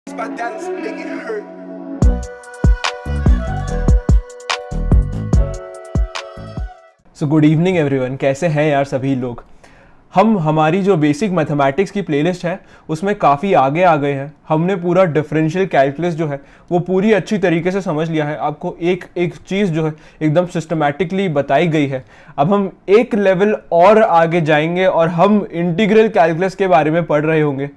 My daddy's make it hurt. So good evening everyone, कैसे हैं यार सभी लोग। हम हमारी जो बेसिक मैथमेटिक्स की प्लेलिस्ट है उसमें काफ़ी आगे आ गए हैं। हमने पूरा डिफरेंशियल कैलकुलस जो है वो पूरी अच्छी तरीके से समझ लिया है। आपको एक एक चीज़ जो है एकदम सिस्टमैटिकली बताई गई है। अब हम एक लेवल और आगे जाएंगे और हम इंटीग्रल कैलकुलस के बारे में पढ़ रहे होंगे।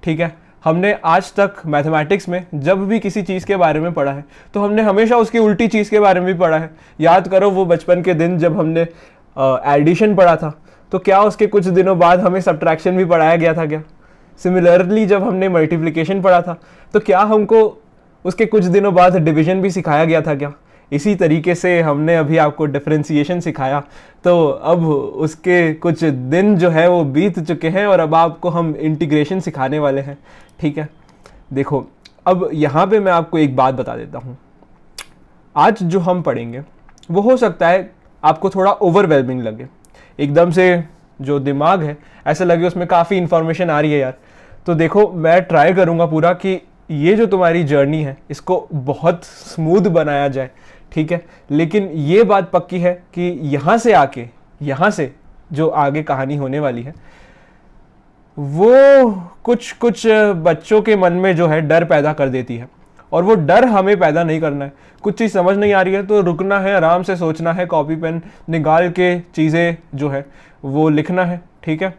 ठीक है, हमने आज तक मैथमेटिक्स में जब भी किसी चीज़ के बारे में पढ़ा है तो हमने हमेशा उसकी उल्टी चीज़ के बारे में भी पढ़ा है। याद करो वो बचपन के दिन जब हमने एडिशन पढ़ा था तो क्या उसके कुछ दिनों बाद हमें सब्ट्रैक्शन भी पढ़ाया गया था क्या? सिमिलरली जब हमने मल्टीप्लिकेशन पढ़ा था तो क्या हमको उसके कुछ दिनों बाद डिवीजन भी सिखाया गया था क्या? इसी तरीके से हमने अभी आपको डिफरेंशिएशन सिखाया, तो अब उसके कुछ दिन जो है वो बीत चुके हैं और अब आपको हम इंटीग्रेशन सिखाने वाले हैं। ठीक है, देखो अब यहाँ पे मैं आपको एक बात बता देता हूँ। आज जो हम पढ़ेंगे वो हो सकता है आपको थोड़ा ओवरवेलमिंग लगे, एकदम से जो दिमाग है ऐसा लगे उसमें काफ़ी इंफॉर्मेशन आ रही है यार। तो देखो मैं ट्राई करूँगा पूरा कि ये जो तुम्हारी जर्नी है इसको बहुत स्मूथ बनाया जाए। ठीक है, लेकिन ये बात पक्की है कि यहाँ से आके, यहाँ से जो आगे कहानी होने वाली है वो कुछ कुछ बच्चों के मन में जो है डर पैदा कर देती है, और वो डर हमें पैदा नहीं करना है। कुछ चीज़ समझ नहीं आ रही है तो रुकना है, आराम से सोचना है, कॉपी पेन निकाल के चीज़ें जो है वो लिखना है। ठीक है,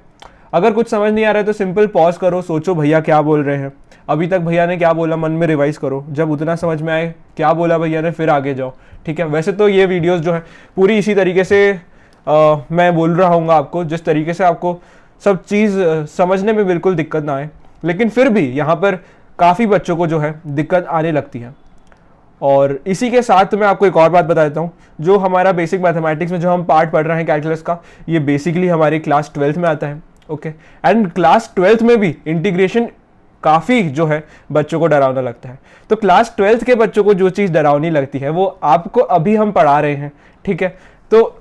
अगर कुछ समझ नहीं आ रहा है तो सिंपल पॉज करो, सोचो भैया क्या बोल रहे हैं, अभी तक भैया ने क्या बोला मन में रिवाइज करो, जब उतना समझ में आए क्या बोला भैया ने फिर आगे जाओ। ठीक है, वैसे तो ये वीडियोस जो है पूरी इसी तरीके से मैं बोल रहा हूँ आपको, जिस तरीके से आपको सब चीज़ समझने में बिल्कुल दिक्कत ना आए, लेकिन फिर भी यहाँ पर काफ़ी बच्चों को जो है दिक्कत आने लगती है। और इसी के साथ मैं आपको एक और बात बता देता हूँ, जो हमारा बेसिक मैथमेटिक्स में जो हम पार्ट पढ़ रहे हैं कैलकुलस का, ये बेसिकली हमारी क्लास 12th में आता है। ओके, एंड क्लास 12th में भी इंटीग्रेशन काफ़ी जो है बच्चों को डरावना लगता है। तो क्लास 12th के बच्चों को जो चीज़ डरावनी लगती है वो आपको अभी हम पढ़ा रहे हैं। ठीक है, तो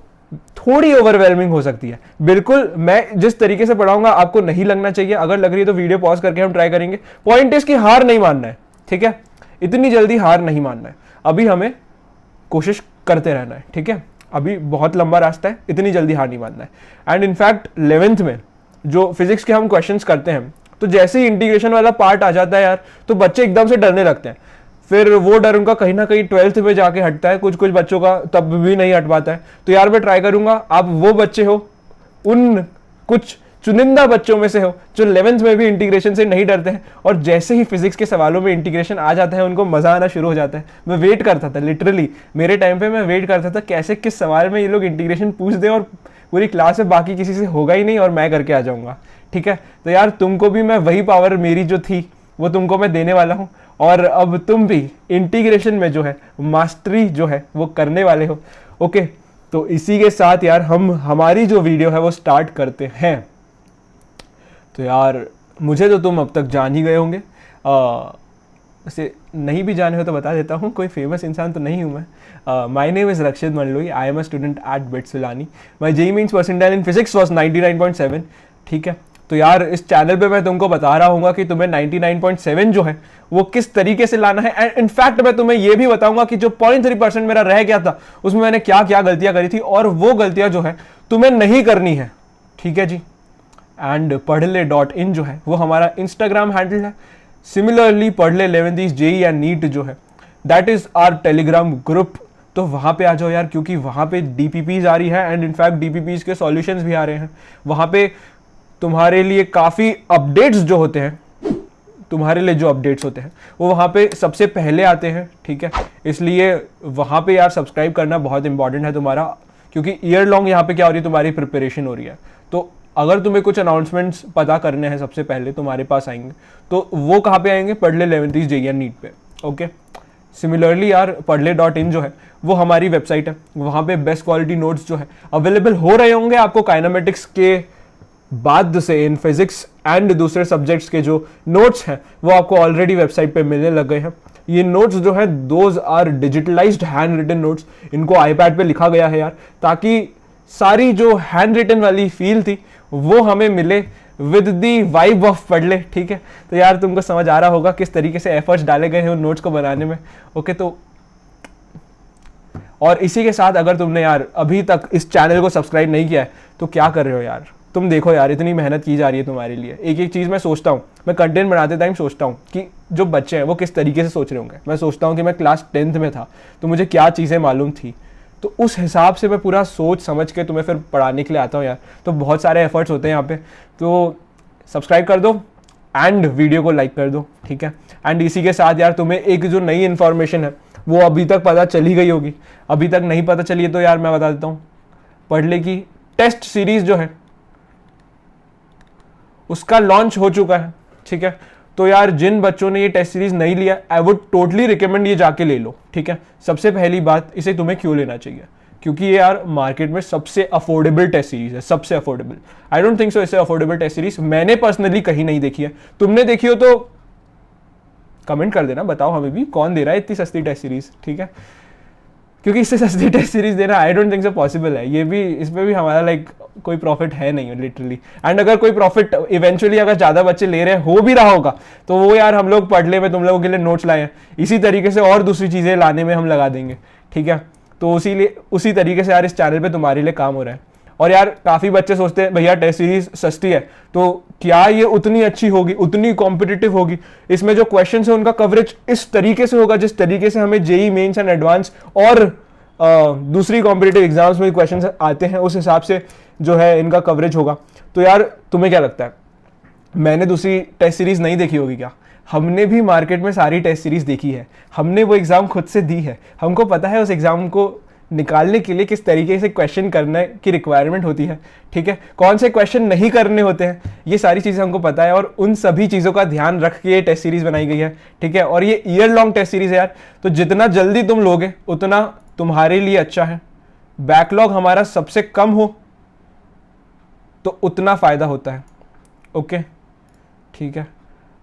थोड़ी ओवरवेलमिंग हो सकती है। बिल्कुल मैं जिस तरीके से पढ़ाऊंगा आपको नहीं लगना चाहिए, अगर लग रही है तो वीडियो पॉज करके हम ट्राई करेंगे। पॉइंट इज कि हार नहीं मानना है। ठीक है, इतनी जल्दी हार नहीं मानना है, अभी हमें कोशिश करते रहना है। ठीक है, अभी बहुत लंबा रास्ता है, इतनी जल्दी हार नहीं मानना है। एंड इनफैक्ट 11th में जो फिजिक्स के हम क्वेश्चंस करते हैं तो जैसे ही इंटीग्रेशन वाला पार्ट आ जाता है यार तो बच्चे एकदम से डरने लगते हैं। फिर वो डर उनका कहीं ना कहीं 12th में जाके हटता है, कुछ कुछ बच्चों का तब भी नहीं हट पाता है। तो यार मैं ट्राई करूंगा आप वो बच्चे हो, उन कुछ चुनिंदा बच्चों में से हो जो 11th में भी इंटीग्रेशन से नहीं डरते हैं, और जैसे ही फिजिक्स के सवालों में इंटीग्रेशन आ जाता है उनको मजा आना शुरू हो जाता है। मैं वेट करता था, लिटरली मेरे टाइम पे मैं वेट करता था कैसे किस सवाल में ये लोग इंटीग्रेशन पूछ दे और पूरी क्लास में बाकी किसी से होगा ही नहीं और मैं करके आ जाऊंगा। ठीक है, तो यार तुमको भी मैं वही पावर मेरी जो थी वो तुमको मैं देने वाला हूँ, और अब तुम भी इंटीग्रेशन में जो है मास्टरी जो है वो करने वाले हो। ओके, तो इसी के साथ यार हम हमारी जो वीडियो है वो स्टार्ट करते हैं। तो यार मुझे तो तुम अब तक जान ही गए होंगे, वैसे नहीं भी जाने हो तो बता देता हूँ, कोई फेमस इंसान तो नहीं हूँ मैं। My name is Rakshit Mandloi, I am a student at BITS Pilani. My JEE mains percentile in physics was 99.7। ठीक है, तो यार इस चैनल पे मैं तुमको बता रहा हूँ कि तुम्हें 99.7 जो है वो किस तरीके से लाना है। एंड इनफैक्ट मैं तुम्हें ये भी बताऊंगा कि जो 0.3% मेरा रह गया था उसमें मैंने क्या क्या गलतियां करी थी, और वो गलतियां जो है तुम्हें नहीं करनी है। ठीक है जी, एंड पढ़ले.in जो है वो हमारा इंस्टाग्राम हैंडल है। सिमिलरली पढ़ले 11th जेईई एंड नीट जो है that is our Telegram group, तो वहाँ पे आ जाओ यार, क्योंकि वहाँ पे डीपीपीज आ रही है एंड इनफैक्ट डीपीपीज के सॉल्यूशंस भी आ रहे हैं। वहाँ पे तुम्हारे लिए काफ़ी अपडेट्स जो होते हैं, तुम्हारे लिए जो अपडेट्स होते हैं वो वहाँ पे सबसे पहले आते हैं। ठीक है, इसलिए वहाँ पे यार सब्सक्राइब करना बहुत इंपॉर्टेंट है तुम्हारा, क्योंकि ईयर लॉन्ग यहाँ पे क्या हो रही है, तुम्हारी प्रिपरेशन हो रही है। तो अगर तुम्हें कुछ अनाउंसमेंट्स पता करने हैं सबसे पहले तुम्हारे पास आएंगे, तो वो कहाँ पे आएंगे, पढ़ले 11th जेईई एंड नीट पे। ओके, सिमिलरली यार पढ़ले.in जो है वो हमारी वेबसाइट है, वहाँ पे बेस्ट क्वालिटी नोट्स जो है अवेलेबल हो रहे होंगे आपको। काइनेमेटिक्स के बाद से इन फिजिक्स एंड दूसरे सब्जेक्ट्स के जो नोट्स हैं वो आपको ऑलरेडी वेबसाइट पे मिलने लग गए हैं। ये नोट्स जो है those are digitalized hand written notes, इनको आईपैड पे लिखा गया है यार, ताकि सारी जो हैंड रिटन वाली फील थी वो हमें मिले विद दी वाइब ऑफ पढ़ ले, ठीक है। तो यार तुमको समझ आ रहा होगा किस तरीके से एफर्ट्स डाले गए हैं उन नोट्स को बनाने में। ओके, तो और इसी के साथ अगर तुमने यार अभी तक इस चैनल को सब्सक्राइब नहीं किया है तो क्या कर रहे हो यार। तुम देखो यार, इतनी मेहनत की जा रही है तुम्हारे लिए। एक एक चीज़ मैं सोचता हूँ, मैं कंटेंट बनाते टाइम सोचता हूँ कि जो बच्चे हैं वो किस तरीके से सोच रहे होंगे। मैं सोचता हूँ कि मैं क्लास 10th में था तो मुझे क्या चीज़ें मालूम थी, तो उस हिसाब से मैं पूरा सोच समझ के तुम्हें फिर पढ़ाने के लिए आता हूँ यार। तो बहुत सारे एफर्ट्स होते हैं यहाँ पे, तो सब्सक्राइब कर दो एंड वीडियो को लाइक कर दो, ठीक है। एंड इसी के साथ यार तुम्हें एक जो नई इन्फॉर्मेशन है वो अभी तक पता चली गई होगी, अभी तक नहीं पता चली है तो यार मैं बता देता हूँ, पढ़ ले की टेस्ट सीरीज जो है उसका लॉन्च हो चुका है, ठीक है। तो यार जिन बच्चों ने ये टेस्ट सीरीज नहीं लिया, आई वुड टोटली रिकमेंड ये जाके ले लो, ठीक है। सबसे पहली बात, इसे तुम्हें क्यों लेना चाहिए, क्योंकि ये यार मार्केट में सबसे अफोर्डेबल टेस्ट सीरीज है, सबसे affordable. I don't think so इससे अफोर्डेबल टेस्ट सीरीज मैंने पर्सनली कहीं नहीं देखी है। तुमने देखी हो तो कमेंट कर देना, बताओ हमें भी कौन दे रहा है इतनी सस्ती टेस्ट सीरीज, ठीक है। क्योंकि इससे सस्ती टेस्ट सीरीज देना I don't think so possible है। ये भी, इसमें भी हमारा लाइक कोई प्रॉफिट है नहीं लिटरली। एंड अगर कोई प्रॉफिट इवेंचुअली अगर ज़्यादा बच्चे ले रहे हो भी रहा होगा तो वो यार हम लोग पढ़ ले में तुम लोगों के लिए नोट्स लाए हैं, इसी तरीके से और दूसरी चीज़ें लाने में हम लगा देंगे, ठीक है। तो उसी तरीके से यार इस चैनल पर तुम्हारे लिए काम हो रहा है। और यार काफ़ी बच्चे सोचते हैं भैया टेस्ट सीरीज सस्ती है तो क्या ये उतनी अच्छी होगी, उतनी कॉम्पिटिटिव होगी, इसमें जो क्वेश्चंस है उनका कवरेज इस तरीके से होगा जिस तरीके से हमें जेई मेंस एंड एडवांस और दूसरी कॉम्पिटिटिव एग्जाम्स में क्वेश्चंस आते हैं उस हिसाब से जो है इनका कवरेज होगा। तो यार तुम्हें क्या लगता है, मैंने दूसरी टेस्ट सीरीज नहीं देखी होगी क्या? हमने भी मार्केट में सारी टेस्ट सीरीज देखी है, हमने वो एग्जाम खुद से दी है, हमको पता है उस एग्जाम को निकालने के लिए किस तरीके से क्वेश्चन करने की रिक्वायरमेंट होती है, ठीक है। कौन से क्वेश्चन नहीं करने होते हैं, ये सारी चीज़ें हमको पता है और उन सभी चीज़ों का ध्यान रख के ये टेस्ट सीरीज बनाई गई है, ठीक है। और ये ईयर लॉन्ग टेस्ट सीरीज है यार, तो जितना जल्दी तुम लोगे उतना तुम्हारे लिए अच्छा है। बैकलॉग हमारा सबसे कम हो तो उतना फायदा होता है, ओके, ठीक है।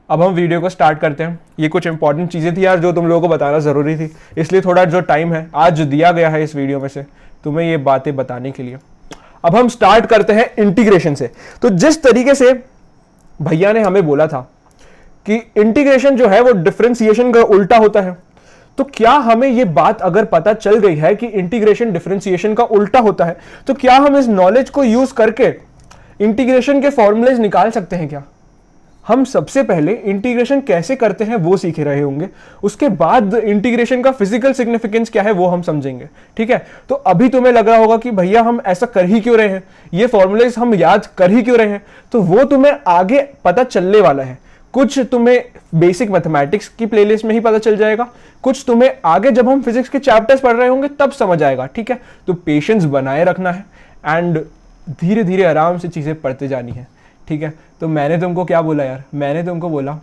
अब हम वीडियो को स्टार्ट करते हैं। ये कुछ इंपॉर्टेंट चीज़ें थी यार जो तुम लोगों को बताना ज़रूरी थी, इसलिए थोड़ा जो टाइम है आज जो दिया गया है इस वीडियो में से तुम्हें ये बातें बताने के लिए। अब हम स्टार्ट करते हैं इंटीग्रेशन से। तो जिस तरीके से भैया ने हमें बोला था कि इंटीग्रेशन जो है वो डिफरेंशिएशन का उल्टा होता है, तो क्या हमें ये बात अगर पता चल गई है कि इंटीग्रेशन डिफरेंशिएशन का उल्टा होता है, तो क्या हम इस नॉलेज को यूज करके इंटीग्रेशन के फॉर्मूलेज निकाल सकते हैं क्या? हम सबसे पहले इंटीग्रेशन कैसे करते हैं वो सीख रहे होंगे, उसके बाद इंटीग्रेशन का फिजिकल सिग्निफिकेंस क्या है वो हम समझेंगे, ठीक है। तो अभी तुम्हें लग रहा होगा कि भैया हम ऐसा कर ही क्यों रहे हैं, ये फॉर्मूलेज हम याद कर ही क्यों रहे हैं, तो वो तुम्हें आगे पता चलने वाला है। कुछ तुम्हें बेसिक मैथमेटिक्स की प्लेलिस्ट में ही पता चल जाएगा, कुछ तुम्हें आगे जब हम फिजिक्स के चैप्टर्स पढ़ रहे होंगे तब समझ आएगा, ठीक है। तो पेशेंस बनाए रखना है एंड धीरे धीरे आराम से चीज़ें पढ़ते जानी है, ठीक है। तो मैंने तुमको क्या बोला यार, मैंने तुमको बोला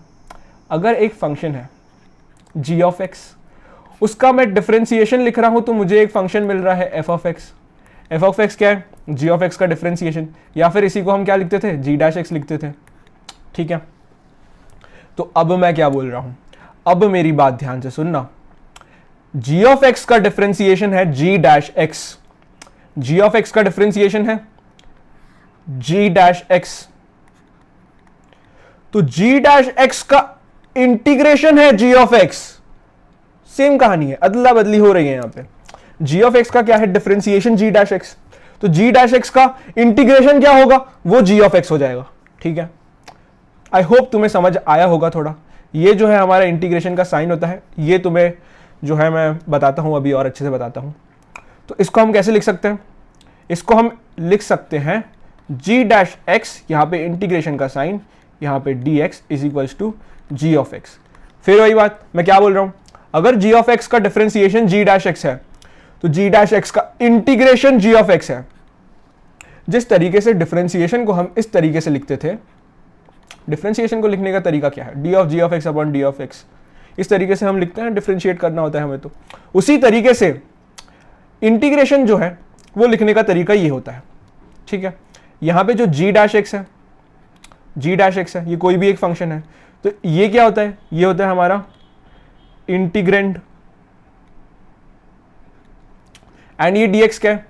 अगर एक फंक्शन है g ऑफ एक्स, उसका मैं डिफरेंशिएशन लिख रहा हूं तो मुझे एक फंक्शन मिल रहा है f of x. f of x क्या है? g ऑफ एक्स का डिफरेंशिएशन, या फिर इसी को हम क्या लिखते थे, g डैश एक्स लिखते थे, ठीक है। तो अब मैं क्या बोल रहा हूं, अब मेरी बात ध्यान से सुनना। g ऑफ एक्स का डिफरेंशिएशन है g dash x, g of x का डिफरेंशिएशन है g डैश एक्स, तो g डैश एक्स का इंटीग्रेशन है g ऑफ एक्स। सेम कहानी है, अदला बदली हो रही है यहां पे। g ऑफ एक्स का क्या है, डिफरेंशिएशन g डैश एक्स, तो g डैश एक्स का इंटीग्रेशन क्या होगा, वो g ऑफ एक्स हो जाएगा, ठीक है। आई होप तुम्हें समझ आया होगा थोड़ा। ये जो है हमारा इंटीग्रेशन का साइन होता है, ये तुम्हें जो है मैं बताता हूं अभी और अच्छे से बताता हूं। तो इसको हम कैसे लिख सकते हैं, इसको हम लिख सकते हैं g डैश एक्स, यहां पे इंटीग्रेशन का साइन, यहाँ पे dx is equals to g of x. फिर वही बात मैं क्या बोल रहा हूँ, अगर g ऑफ एक्स का डिफरेंशिएशन g डैश एक्स है तो g डैश एक्स का इंटीग्रेशन g ऑफ एक्स है। जिस तरीके से डिफरेंशिएशन को हम इस तरीके से लिखते थे, डिफरेंशिएशन को लिखने का तरीका क्या है, d of g of x upon d of x, इस तरीके से हम लिखते हैं, डिफरेंशिएट करना होता है हमें। तो उसी तरीके से इंटीग्रेशन जो है वो लिखने का तरीका ये होता है, ठीक है। यहाँ पे जो g डैश एक्स है, g डैश एक्स है, ये कोई भी एक फंक्शन है, तो ये क्या होता है, ये होता है हमारा इंटीग्रेंड, एंड ये dx क्या है,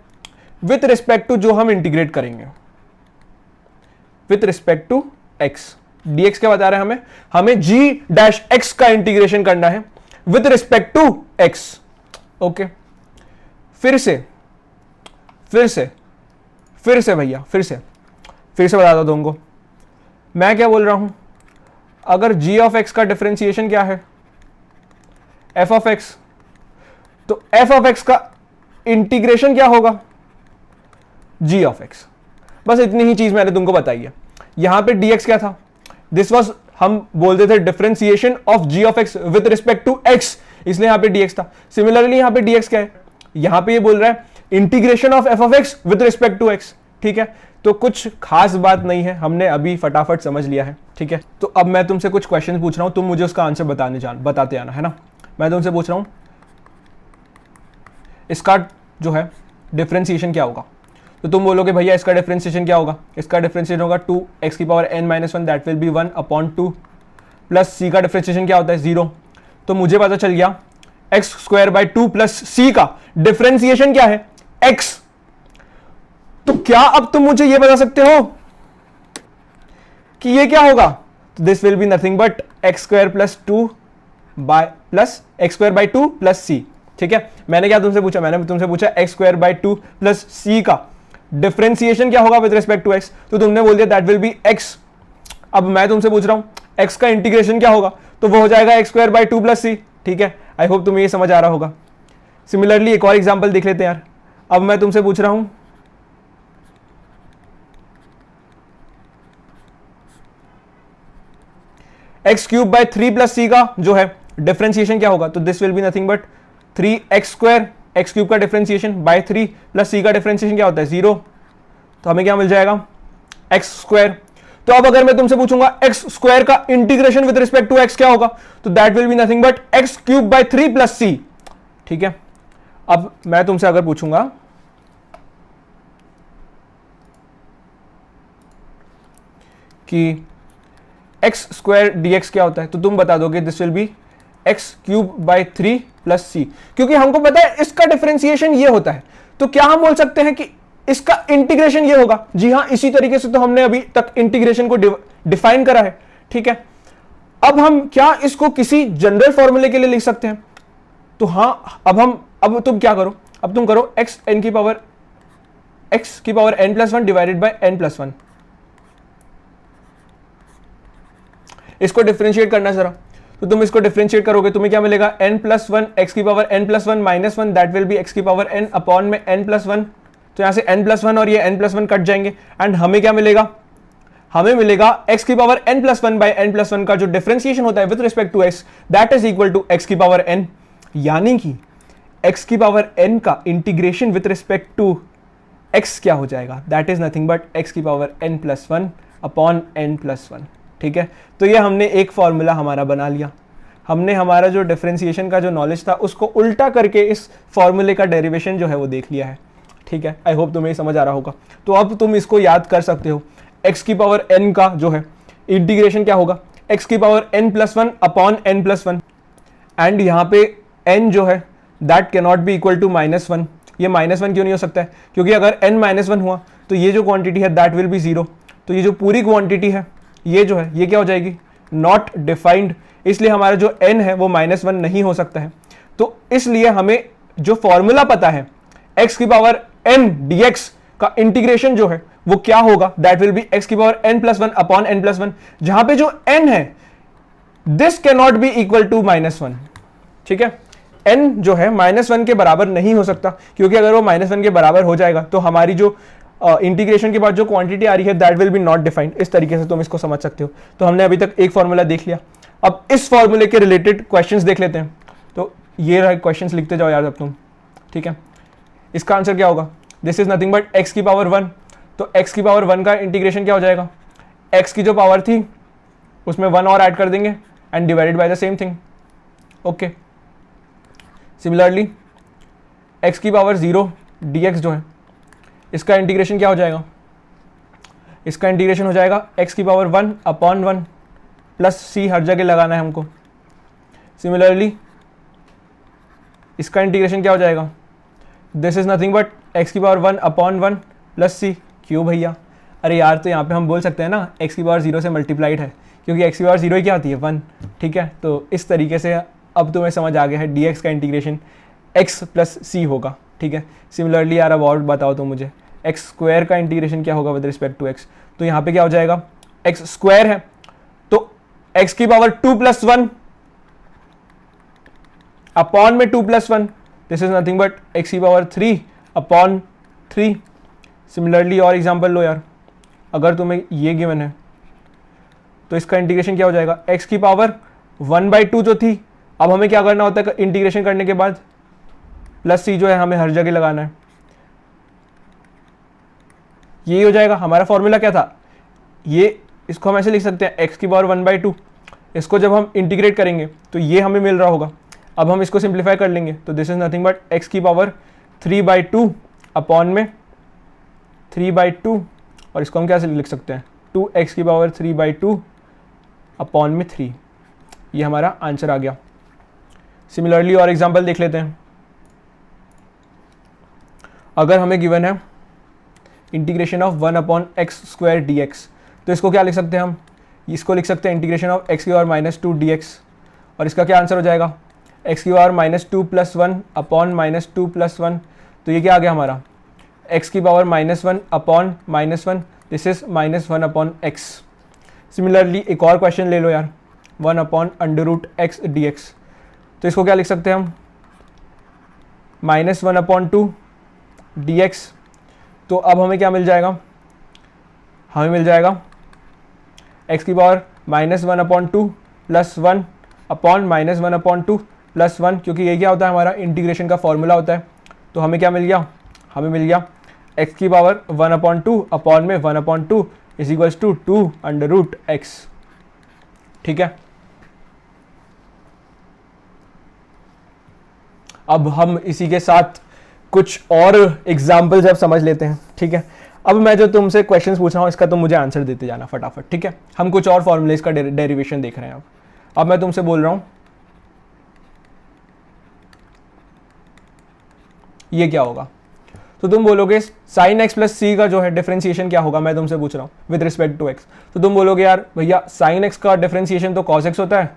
विथ रिस्पेक्ट टू जो हम इंटीग्रेट करेंगे, with respect to x. dx क्या बता रहा है हमें, हमें g डैश x का इंटीग्रेशन करना है with respect to x। Okay, फिर से भैया फिर से बताता हूं तुमको, मैं क्या बोल रहा हूं, अगर g ऑफ x का डिफरेंशिएशन क्या है, f ऑफ x, तो f ऑफ x का इंटीग्रेशन क्या होगा, g ऑफ x। बस इतनी ही चीज मैंने तुमको बताई है। यहां पे dx क्या था, दिस वाज, हम बोलते थे differentiation of g of x with respect to x, इसलिए यहां पे dx था। सिमिलरली यहां पे dx क्या है, यहां पे ये बोल रहा है integration of f of x with respect to x। ठीक है, तो कुछ खास बात नहीं है, हमने अभी फटाफट समझ लिया है। ठीक है, तो अब मैं तुमसे कुछ क्वेश्चन पूछ रहा हूं, तुम मुझे उसका आंसर बताते आना है ना। मैं तुमसे पूछ रहा हूं इसका जो है डिफरेंशिएशन क्या होगा, तो तुम बोलोगे भैया इसका डिफरेंशिएशन क्या होगा, इसका डिफरेंशिएशन होगा 2x की power n minus 1 that will B 1 upon 2 plus c का डिफरेंशिएशन क्या होता है 0। तो मुझे पता चल गया x square by 2 plus c का डिफरेंशिएशन क्या है x। तो क्या अब तुम मुझे ये बता सकते हो कि ये क्या होगा, this will be nothing but x square plus 2 by plus x square by 2 plus c। ठीक है, मैंने क्या तुमसे पूछा, मैंने तुमसे पूछा x square by 2 plus c का डिफरेंशिएशन क्या होगा विद रिस्पेक्ट टू x, तो तुमने बोल दिया दैट विल बी x। अब मैं तुमसे पूछ रहा हूं x का इंटीग्रेशन क्या होगा, तो वो हो जाएगा x square by 2 plus c। ठीक है, आई होप तुम्हें ये समझ आ रहा होगा। सिमिलरली एक और एग्जांपल देख लेते हैं यार। अब मैं तुमसे पूछ रहा हूं x cube by 3 plus c का जो है डिफरेंशिएशन क्या होगा, तो this will be nothing but 3x square, x cube का डिफरेंशिएशन बाय 3 प्लस c का डिफरेंशिएशन क्या होता है 0, तो हमें क्या मिल जाएगा x स्क्वायर। तो अब अगर मैं तुमसे पूछूंगा x स्क्वायर का integration with respect to x क्या होगा, तो that will be nothing but x cube by 3 plus c। ठीक है, अब मैं तुमसे अगर पूछूंगा कि x स्क्वायर dx क्या होता है, तो तुम बता दोगे this will be x cube by 3 plus C, क्योंकि हमको पता है इसका डिफरेंशिएशन ये होता है। तो क्या हम बोल सकते हैं कि इसका इंटीग्रेशन ये होगा, जी हां, इसी तरीके से तो हमने अभी तक इंटीग्रेशन को डिफाइन करा है। ठीक है, अब हम क्या इसको किसी जनरल फॉर्मूले के लिए लिख सकते हैं, तो हां, अब तुम क्या करो, अब तुम करो x की power n plus 1 divided by n plus 1, इसको डिफरेंशिएट करना जरा। तो तुम इसको डिफरेंशिएट करोगे, तुम्हें क्या मिलेगा n प्लस 1 x की power n plus 1 minus 1 that will be x की पावर n अपॉन में n प्लस 1। तो यहां से n प्लस 1 और ये n प्लस 1 कट जाएंगे एंड हमें क्या मिलेगा, हमें मिलेगा x की power n plus 1 by n plus 1 का जो डिफरेंशिएशन होता है with respect to x that is equal to x की पावर n, यानी कि x की पावर n का integration with respect to x क्या हो जाएगा, that is nothing but x की power n plus 1 upon n plus 1। ठीक है, तो ये हमने एक फॉर्मूला हमारा बना लिया, हमने हमारा जो डिफरेंशिएशन का जो नॉलेज था उसको उल्टा करके इस फॉर्मूले का डेरिवेशन जो है वो देख लिया है। ठीक है, आई होप तुम्हें समझ आ रहा होगा। तो अब तुम इसको याद कर सकते हो, x की पावर n का जो है इंटीग्रेशन क्या होगा, x की power n plus 1 upon n plus 1, and यहाँ पे n जो है that can not be equal to -1। ये -1 क्यों नहीं हो सकता है, क्योंकि अगर n -1 हुआ तो ये जो क्वांटिटी है दैट विल बी 0, तो ये जो पूरी क्वांटिटी है ये जो है ये क्या हो जाएगी, नॉट डिफाइंड, इसलिए हमारा जो n है वो -1 नहीं हो सकता है। तो इसलिए हमें जो फॉर्मूला पता है x की पावर n dx का इंटीग्रेशन जो है वो क्या होगा, दैट विल बी x की power n plus 1 upon n plus 1, जहां पे जो n है this can not be equal to -1। ठीक है, n जो है -1 के बराबर नहीं हो सकता, क्योंकि अगर वो -1 के बराबर हो जाएगा तो हमारी जो इंटीग्रेशन के बाद जो क्वांटिटी आ रही है that will B not defined. इस तरीके से तुम इसको समझ सकते हो। तो हमने अभी तक एक फॉर्मूला देख लिया, अब इस फॉर्मूले के रिलेटेड क्वेश्चंस देख लेते हैं। तो ये रहे क्वेश्चंस, लिखते जाओ यार अब तुम। ठीक है, इसका आंसर क्या होगा, this is nothing but x की पावर 1, तो x की पावर 1 का इंटीग्रेशन क्या हो जाएगा, x की जो पावर थी उसमें 1 और ऐड कर देंगे and divided by the same thing. Okay, similarly x की पावर 0 dx जो है इसका इंटीग्रेशन क्या हो जाएगा, इसका इंटीग्रेशन हो जाएगा x की पावर 1 अपॉन 1 प्लस c, हर जगह लगाना है हमको। सिमिलरली इसका इंटीग्रेशन क्या हो जाएगा, this is nothing but x की पावर 1 अपॉन 1 प्लस c। क्यों भैया, अरे यार, तो यहाँ पे हम बोल सकते हैं ना x की पावर 0 से मल्टीप्लाइड है, क्योंकि x की पावर 0 ही क्या होती है 1, ठीक है। तो इस तरीके से अब तुम्हें समझ आ गया है dx का इंटीग्रेशन x प्लस सी होगा, ठीक है। सिमिलरली यार अब और बताओ तो मुझे x स्क्वायर का इंटीग्रेशन क्या होगा विद रिस्पेक्ट टू x। तो यहाँ पे क्या हो जाएगा, x स्क्वायर है तो x की पावर 2 प्लस 1 अपॉन में 2 plus 1, this is nothing but x की पावर 3 अपॉन 3। सिमिलरली और एग्जांपल लो यार, अगर तुम्हें ये गिवन है तो इसका इंटीग्रेशन क्या हो जाएगा, x की पावर 1/2 जो थी, अब हमें क्या करना होता है इंटीग्रेशन करने के बाद, प्लस सी जो है हमें हर जगह लगाना है, यही हो जाएगा। हमारा फॉर्मूला क्या था, ये इसको हम ऐसे लिख सकते हैं x की पावर 1/2, इसको जब हम इंटीग्रेट करेंगे तो ये हमें मिल रहा होगा। अब हम इसको सिंप्लीफाई कर लेंगे तो this is nothing but x की पावर 3/2 अपॉन में 3/2, और इसको हम क्या से लिख सकते हैं 2x की पावर 3/2 अपॉन में 3। ये हमारा आंसर आ गया। सिमिलरली और एग्जांपल देख लेते हैं। अगर हमें गिवन है integration of 1 upon x square D x, तो इसको क्या लिख सकते हैं हम, इसको लिख सकते हैं इंटीग्रेशन ऑफ x की पावर -2 dx, और इसका क्या आंसर हो जाएगा x की पावर -2 + 1 अपॉन -2 + 1। तो ये क्या आ गया हमारा x की power -1 upon -1, this is -1 upon x। Similarly एक और क्वेश्चन ले लो यार, 1 अपॉन √x dx, तो इसको क्या लिख सकते हैं हम -1/2 dx। तो अब हमें क्या मिल जाएगा, हमें मिल जाएगा x की पावर -1/2 + 1 अपॉन -1/2 + 1, क्योंकि ये क्या होता है हमारा इंटीग्रेशन का फॉर्मूला होता है। तो हमें क्या मिल गया, हमें मिल गया x की पावर 1/2 अपॉन में 1/2 इज इक्वल्स टू 2√x, ठीक है। अब हम इसी के साथ कुछ और एग्जाम्पल्स अब समझ लेते हैं, ठीक है। अब मैं जो तुमसे क्वेश्चंस पूछ रहा हूँ इसका तुम मुझे आंसर देते जाना फटाफट, ठीक है। हम कुछ और फॉर्मूलेज का डेरिवेशन देख रहे हैं। अब मैं तुमसे बोल रहा हूँ ये क्या होगा, तो तुम बोलोगे sin x प्लस सी का जो है डिफरेंशिएशन क्या होगा, मैं तुमसे पूछ रहा हूँ विद रिस्पेक्ट टू x। तो तुम बोलोगे यार भैया sin x का डिफरेंशिएशन तो cos x होता है,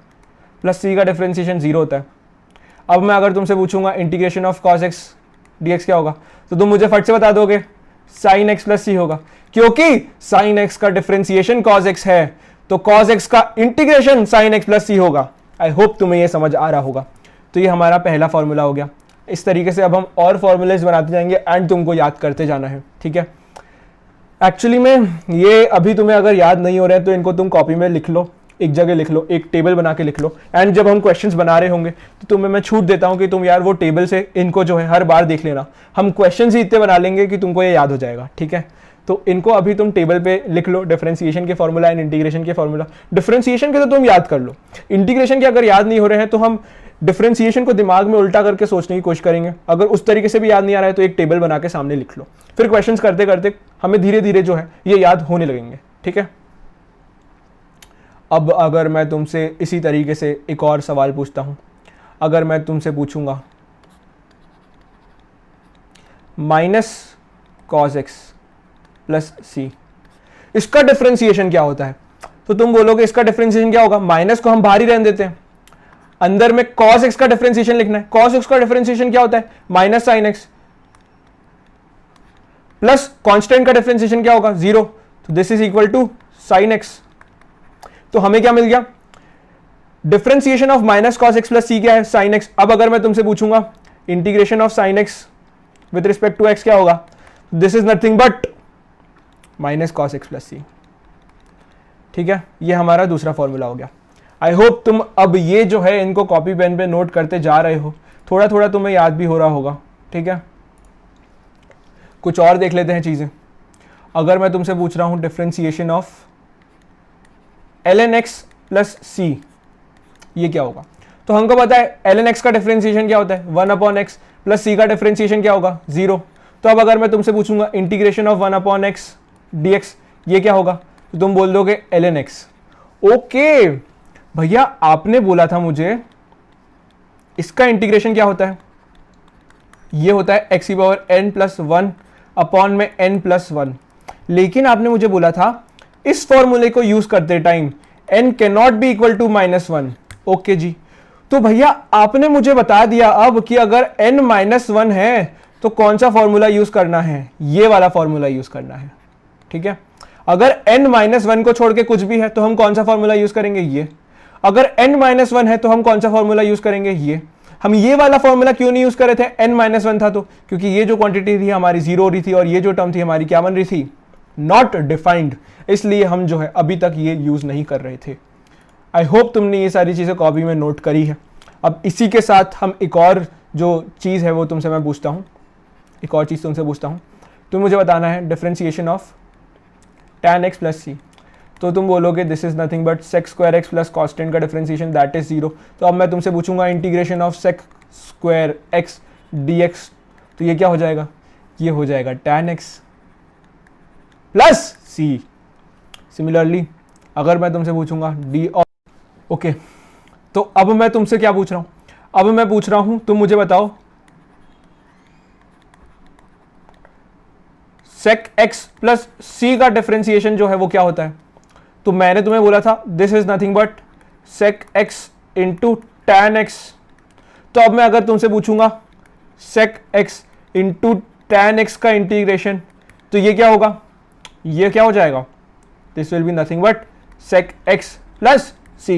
प्लस सी का डिफरेंशिएशन 0 होता है। अब मैं अगर तुमसे पूछूंगा integration of cos x dx क्या होगा, तो तुम मुझे फट से बता दोगे sin x प्लस सी होगा, क्योंकि sin x का डिफरेंशिएशन cos x है तो cos x का इंटीग्रेशन sin x प्लस सी होगा। आई होप तुम्हें यह समझ आ रहा होगा। तो ये हमारा पहला फॉर्मूला हो गया। इस तरीके से अब हम और फॉर्मूलेज बनाते जाएंगे एंड तुमको याद करते जाना है, ठीक है। एक्चुअली में ये अभी तुम्हें अगर याद नहीं हो रहे हैं तो इनको तुम कॉपी में लिख लो, एक जगह लिख लो, एक टेबल बना के लिख लो, एंड जब हम क्वेश्चंस बना रहे होंगे तो तुम्हें मैं छूट देता हूं कि तुम यार वो टेबल से इनको जो है हर बार देख लेना। हम क्वेश्चंस ही इतने बना लेंगे कि तुमको ये याद हो जाएगा, ठीक है। तो इनको अभी तुम टेबल पे लिख लो, डिफरेंशिएशन के फॉर्मूला एंड इंटीग्रेशन के फॉर्मूला। डिफरेंशिएशन के तो तुम याद कर लो, इंटीग्रेशन के अगर याद नहीं हो रहे हैं तो हम डिफरेंशिएशन को दिमाग में उल्टा करके सोचने की कोशिश करेंगे। अगर उस तरीके से भी याद नहीं आ रहा है तो एक टेबल बना के सामने लिख लो, फिर क्वेश्चंस करते करते हमें धीरे धीरे जो है ये याद होने लगेंगे, ठीक है। अब अगर मैं तुमसे इसी तरीके से एक और सवाल पूछता हूं, अगर मैं तुमसे पूछूंगा -cos x प्लस सी, इसका डिफरेंशिएशन क्या होता है, तो तुम बोलोगे इसका डिफरेंशिएशन क्या होगा, माइनस को हम बाहर ही रहने देते हैं, अंदर में cos x का डिफरेंशिएशन लिखना है। cos x का डिफरेंशिएशन क्या होता है, minus sine x, plus constant का डिफरेंशिएशन क्या होगा 0, तो this is equal to sine x. तो हमें क्या मिल गया, differentiation of -cos x plus C क्या है, साइन एक्स। अब अगर मैं तुमसे पूछूंगा integration of sine x with respect to x क्या होगा, this is nothing but -cos x plus C, ठीक है। ये हमारा दूसरा फॉर्मूला हो गया। आई होप तुम अब ये जो है इनको कॉपी पेन पे नोट करते जा रहे हो, थोड़ा थोड़ा तुम्हें याद भी हो रहा होगा, ठीक है। कुछ और देख लेते हैं चीजें। अगर मैं तुमसे पूछ रहा हूं differentiation of ln x plus C, ये क्या होगा, तो हमको पता है ln x का डिफरेंशिएशन क्या होता है 1/x, प्लस सी का डिफरेंशिएशन क्या होगा 0। तो अब अगर मैं तुमसे पूछूंगा इंटीग्रेशन ऑफ 1/x dx, ये क्या होगा, तो तुम बोल दोगे ln x। ओके भैया, आपने बोला था मुझे इसका इंटीग्रेशन क्या होता है, ये होता है x की पावर n प्लस 1 अपॉन में n प्लस 1। लेकिन आपने मुझे बोला था इस फॉर्मूले को यूज करते time n can not be equal to -1। Okay जी, तो भैया आपने मुझे बता दिया अब कि अगर n -1 है तो कौन सा फॉर्मूला यूज करना है, ये वाला फॉर्मूला यूज करना है। ठीक है, अगर n -1 को छोड़ के कुछ भी है तो हम कौन सा फॉर्मूला यूज करेंगे, ये। अगर n -1 है तो हम कौन सा फॉर्मूला यूज करेंगे, ये। हम ये वाला फॉर्मूला क्यों नहीं यूज कर रहे थे, n -1 था तो, क्योंकि ये जो क्वांटिटी थी हमारी 0 हो रही थी और ये जो टर्म थी हमारी क्या बन रही थी, नॉट डिफाइंड, इसलिए हम जो है अभी तक ये यूज नहीं कर रहे थे। आई होप तुमने ये सारी चीजें कॉपी में नोट करी है। अब इसी के साथ हम एक और जो चीज है वो तुमसे मैं पूछता हूं, एक और चीज तुमसे पूछता हूं। तुम मुझे बताना है differentiation of tan x plus C. तो तुम बोलोगे this is nothing but sec square x plus constant का डिफरेंशिएशन दैट इज 0। तो अब मैं तुमसे पूछूंगा integration of sec square x dx, तो ये क्या हो जाएगा, ये हो जाएगा tan x प्लस सी। सिमिलरली अगर मैं तुमसे पूछूंगा डी और ओके, तो अब मैं तुमसे क्या पूछ रहा हूं, अब मैं पूछ रहा हूं तुम मुझे बताओ sec x प्लस सी का डिफरेंशिएशन जो है वो क्या होता है। तो मैंने तुम्हें बोला था this is nothing but sec x into tan x। तो अब मैं अगर तुमसे पूछूंगा sec x into tan x का इंटीग्रेशन, तो ये क्या होगा, ये क्या हो जाएगा, this will be nothing but sec x plus C.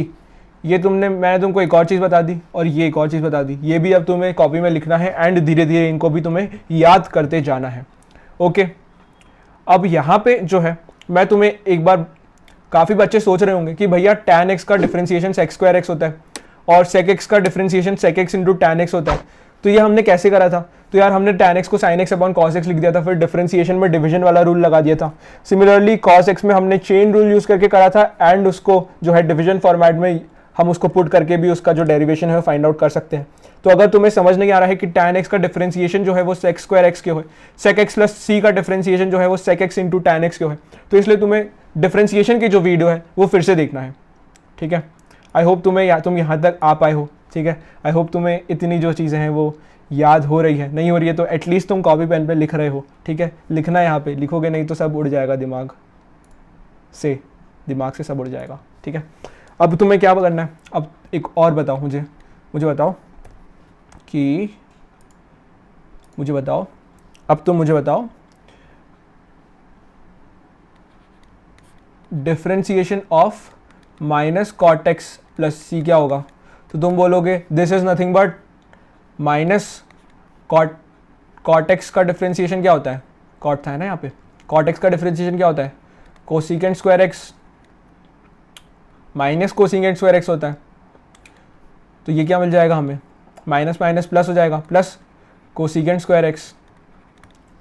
ये मैंने तुमको एक और चीज बता दी और ये एक और चीज बता दी, ये भी अब तुम्हें कॉपी में लिखना है एंड धीरे धीरे इनको भी तुम्हें याद करते जाना है। ओके, अब यहाँ पे जो है मैं तुम्हें एक बार, काफ़ी बच्चे सोच रहे होंगे कि भैया tan x का डिफरेंशिएशन sec स्क्वायर एक्स होता है और sec x का differentiation sec x into tan x होता है, तो ये हमने कैसे करा था। तो यार हमने tan x को sin x upon cos x लिख दिया था, फिर डिफरेंशिएशन में डिवीजन वाला रूल लगा दिया था। सिमिलरली cos x में हमने चेन रूल यूज करके करा था एंड उसको जो है डिवीजन फॉर्मेट में हम उसको पुट करके भी उसका जो डेरिवेशन है वो फाइंड आउट कर सकते हैं। तो अगर तुम्हें समझ नहीं आ रहा है कि tan x का डिफरेंशिएशन जो है वो sec स्क्वायर एक्स क्यों है, sec x प्लस सी का डिफरेंशिएशन जो है वो sec x into tan x क्यों है, तो इसलिए तुम्हें डिफरेंशिएशन की जो वीडियो है वो फिर से देखना है। ठीक है, आई होप तुम यहाँ तक आ पाए हो। ठीक है, आई होप तुम्हें इतनी जो चीज़ें हैं वो याद हो रही है, नहीं हो रही है तो एटलीस्ट तुम कॉपी पेन पे लिख रहे हो। ठीक है, लिखना है यहाँ पे, लिखोगे नहीं तो सब उड़ जाएगा दिमाग से सब उड़ जाएगा। ठीक है, अब तुम्हें क्या करना है, अब एक और बताओ मुझे बताओ कि अब तुम मुझे बताओ differentiation of minus cot x plus C क्या होगा। तो तुम बोलोगे this is nothing but minus cot x का डिफरेंशिएशन क्या होता है, कॉट था ना यहाँ पे, कॉट एक्स का डिफरेंशिएशन क्या होता है, cosecant square x minus cosecant square x होता है। तो ये क्या मिल जाएगा हमें, माइनस माइनस प्लस हो जाएगा, plus cosecant square x.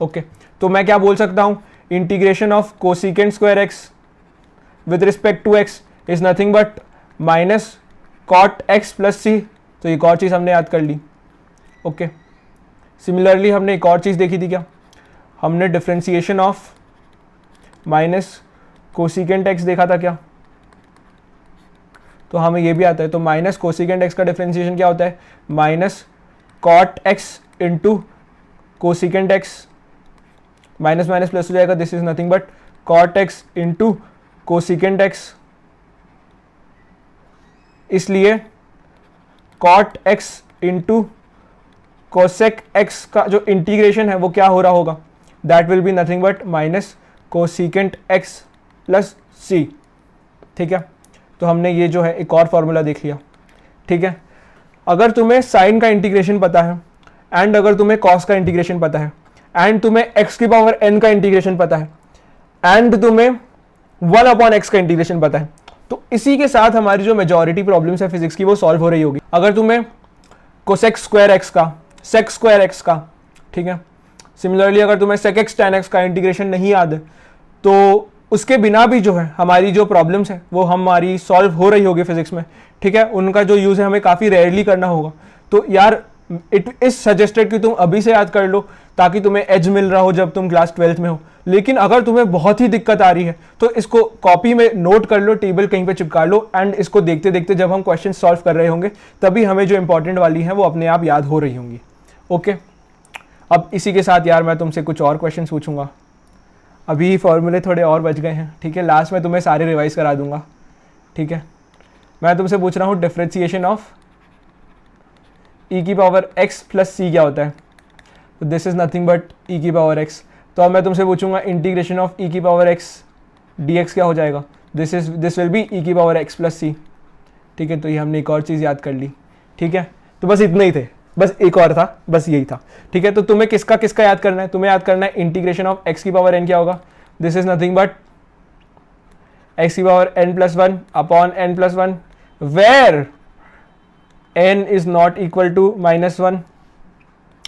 Okay, तो मैं क्या बोल सकता हूँ, integration of cosecant square x with respect to x is nothing but minus cot x plus C. तो एक और चीज़ हमने याद कर ली। ओके, सिमिलरली हमने एक और चीज़ देखी थी, क्या हमने differentiation of minus cosecant x देखा था क्या, तो हमें ये भी आता है। तो माइनस कोसिकेंट एक्स का डिफरेंशिएशन क्या होता है, minus cot x into cosecant x, minus minus plus हो जाएगा, this is nothing but cot x into cosecant x. इसलिए cot x into cosec x का जो इंटीग्रेशन है वो क्या हो रहा होगा, that will be nothing but minus cosecant x plus C. ठीक है, तो हमने ये जो है एक और फॉर्मूला देख लिया। ठीक है, अगर तुम्हें साइन का इंटीग्रेशन पता है एंड अगर तुम्हें कॉस का इंटीग्रेशन पता है एंड तुम्हें एक्स की पावर एन का इंटीग्रेशन पता है एंड तुम्हें 1 अपॉन एक्स का इंटीग्रेशन पता है, तो इसी के साथ हमारी जो मेजॉरिटी प्रॉब्लम्स है फिजिक्स की वो सॉल्व हो रही होगी। अगर तुम्हें कोसेक स्क्वायर एक्स का, सेक स्क्वायर एक्स का, ठीक है, सिमिलरली अगर तुम्हें सेक एक्स टैन एक्स का इंटीग्रेशन नहीं याद है तो उसके बिना भी जो है हमारी जो प्रॉब्लम्स है वो हमारी सॉल्व हो रही होगी फिजिक्स में। ठीक है, उनका जो यूज़ है हमें काफ़ी रेयरली करना होगा। तो यार इट इज सजेस्टेड कि तुम अभी से याद कर लो ताकि तुम्हें एज मिल रहा हो जब तुम क्लास 12th में हो। लेकिन अगर तुम्हें बहुत ही दिक्कत आ रही है तो इसको कॉपी में नोट कर लो, टेबल कहीं पे चिपका लो एंड इसको देखते देखते जब हम क्वेश्चन सॉल्व कर रहे होंगे तभी हमें जो इंपॉर्टेंट वाली है वो अपने आप याद हो रही होंगी। ओके, अब इसी के साथ यार मैं तुमसे कुछ और क्वेश्चन पूछूंगा। अभी फॉर्मूले थोड़े और बच गए हैं, ठीक है, लास्ट में तुम्हें सारे रिवाइज करा दूंगा, ठीक है। मैं तुमसे पूछ रहा हूँ डिफरेंशिएशन ऑफ ई की पावर एक्स प्लस सी क्या होता है, तो this is nothing but e की पावर एक्स। तो अब मैं तुमसे पूछूंगा इंटीग्रेशन ऑफ ई की पावर एक्स डी एक्स क्या हो जाएगा, दिस विल बी ई की पावर एक्स प्लस सी, ठीक है। तो ये हमने एक और चीज़ याद कर ली, ठीक है। तो बस इतना ही थे, बस एक और था, बस यही था, ठीक है। तो तुम्हें किसका किसका याद करना है, तुम्हें याद करना है इंटीग्रेशन ऑफ एक्स की पावर एन क्या होगा, this is nothing but x की power n plus one upon n plus one, where n is not equal to minus one.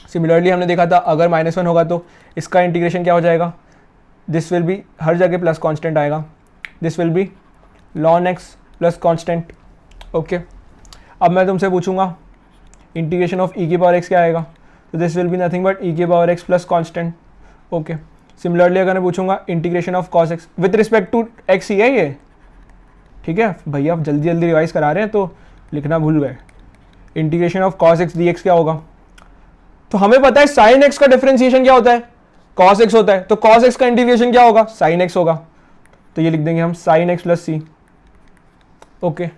Similarly हमने देखा था अगर माइनस वन होगा तो इसका इंटीग्रेशन क्या हो जाएगा, दिस विल बी, हर जगह प्लस कांस्टेंट आएगा, this will B lawn x plus constant, okay. अब मैं तुमसे पूछूंगा इंटीग्रेशन ऑफ ई की पावर एक्स क्या आएगा, तो this will be nothing but e की power x plus constant, okay. Similarly अगर मैं पूछूंगा integration of cos x with respect to x ही है ये, ठीक है भैया, आप जल्दी जल्दी रिवाइज करा रहे हैं तो लिखना भूल गए। Integration of cos x d x क्या होगा, तो हमें पता है साइन एक्स का डिफरेंशिएशन क्या होता है, कॉस एक्स होता है, तो कॉस एक्स का इंटीग्रेशन क्या होगा, साइन एक्स होगा, तो ये लिख देंगे हम sign x plus C, okay.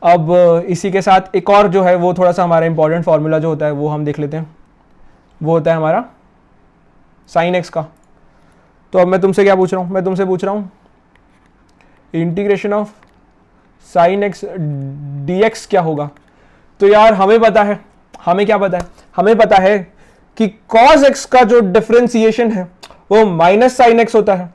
अब इसी के साथ एक और जो है वो थोड़ा सा हमारा इंपॉर्टेंट फार्मूला जो होता है वो हम देख लेते हैं, वो होता है हमारा साइन एक्स का। तो अब मैं तुमसे क्या पूछ रहा हूँ, मैं तुमसे पूछ रहा हूँ integration of sine x d x क्या होगा। तो यार हमें पता है, हमें क्या पता है, हमें पता है कि कॉस एक्स का जो डिफरेंशिएशन है वो माइनस साइन एक्स होता है,